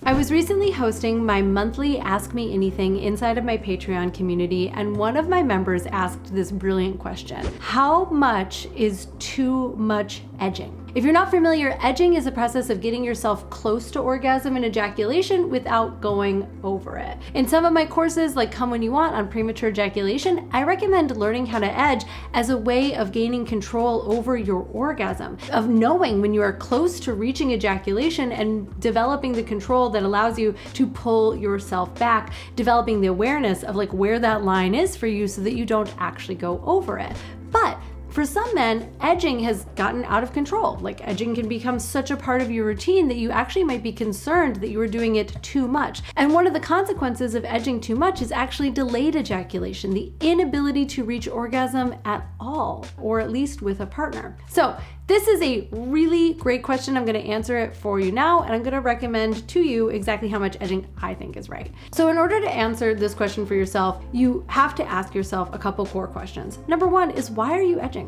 I was recently hosting my monthly Ask Me Anything inside of my Patreon community, and one of my members asked this brilliant question: how much is too much edging? If you're not familiar, edging is a process of getting yourself close to orgasm and ejaculation without going over it. In some of my courses, like Come When You Want on premature ejaculation, I recommend learning how to edge as a way of gaining control over your orgasm, of knowing when you are close to reaching ejaculation and developing the control that allows you to pull yourself back, developing the awareness of like where that line is for you so that you don't actually go over it. But for some men, edging has gotten out of control. Like edging can become such a part of your routine that you actually might be concerned that you are doing it too much. And one of the consequences of edging too much is actually delayed ejaculation, the inability to reach orgasm at all, or at least with a partner. So this is a really great question. I'm going to answer it for you now, and I'm going to recommend to you exactly how much edging I think is right. So in order to answer this question for yourself, you have to ask yourself a couple core questions. Number one is, why are you edging?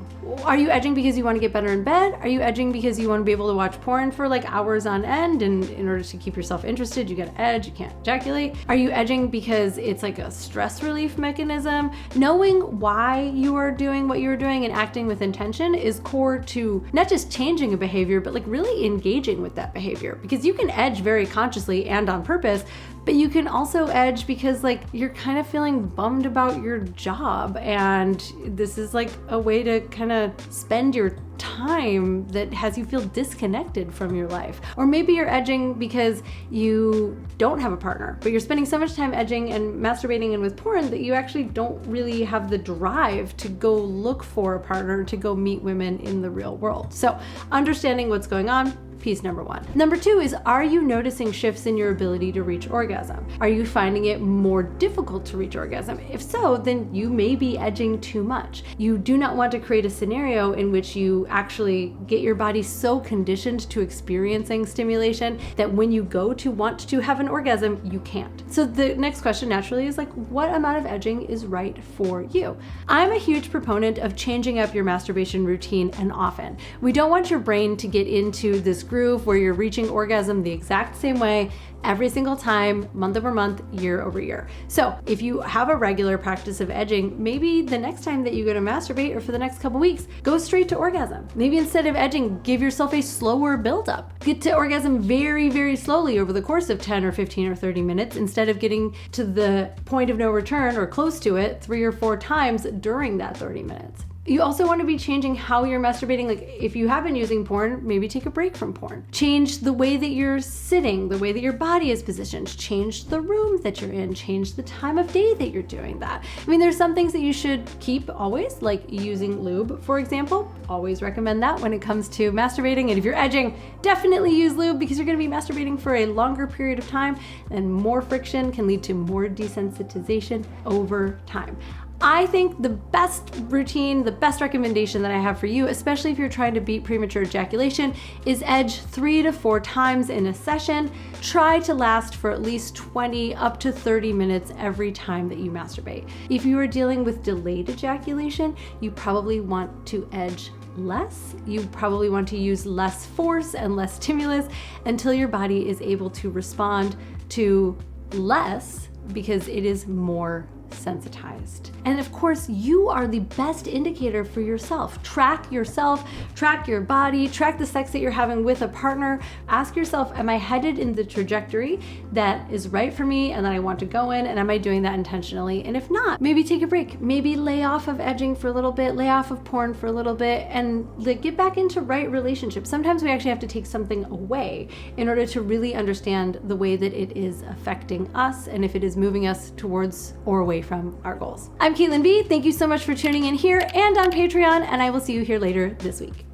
Are you edging because you want to get better in bed? Are you edging because you want to be able to watch porn for like hours on end, and in order to keep yourself interested, you got to edge, you can't ejaculate? Are you edging because it's like a stress relief mechanism? Knowing why you are doing what you're doing and acting with intention is core to not just changing a behavior, but like really engaging with that behavior. Because you can edge very consciously and on purpose, but you can also edge because like you're kind of feeling bummed about your job, and this is like a way to kind of spend your time that has you feel disconnected from your life. Or maybe you're edging because you don't have a partner, but you're spending so much time edging and masturbating and with porn that you actually don't really have the drive to go look for a partner, to go meet women in the real world. So understanding what's going on, piece number one. Number two is, are you noticing shifts in your ability to reach orgasm? Are you finding it more difficult to reach orgasm? If so, then you may be edging too much. You do not want to create a scenario in which you actually get your body so conditioned to experiencing stimulation that when you go to want to have an orgasm, you can't. So the next question naturally is like, what amount of edging is right for you? I'm a huge proponent of changing up your masturbation routine and often. We don't want your brain to get into this groove where you're reaching orgasm the exact same way every single time, month over month, year over year. So if you have a regular practice of edging, maybe the next time that you go to masturbate, or for the next couple weeks, go straight to orgasm. Maybe instead of edging, give yourself a slower buildup. Get to orgasm very, very slowly over the course of 10 or 15 or 30 minutes, instead of getting to the point of no return or close to it 3 or 4 times during that 30 minutes. You also want to be changing how you're masturbating. Like if you have been using porn, maybe take a break from porn. Change the way that you're sitting, the way that your body is positioned. Change the room that you're in. Change the time of day that you're doing that. I mean, there's some things that you should keep always, like using lube, for example. Always recommend that when it comes to masturbating. And if you're edging, definitely use lube, because you're going to be masturbating for a longer period of time, and more friction can lead to more desensitization over time. I think the best routine, the best recommendation that I have for you, especially if you're trying to beat premature ejaculation, is edge 3 to 4 times in a session. Try to last for at least 20 up to 30 minutes every time that you masturbate. If you are dealing with delayed ejaculation, you probably want to edge less. You probably want to use less force and less stimulus until your body is able to respond to less, because it is more sensitized. And of course, you are the best indicator for yourself. Track yourself, track your body, track the sex that you're having with a partner. Ask yourself, am I headed in the trajectory that is right for me and that I want to go in? And am I doing that intentionally? And if not, maybe take a break. Maybe lay off of edging for a little bit, lay off of porn for a little bit, and get back into right relationships. Sometimes we actually have to take something away in order to really understand the way that it is affecting us, and if it is moving us towards or away from our goals. I'm Caitlin B. Thank you so much for tuning in here and on Patreon, and I will see you here later this week.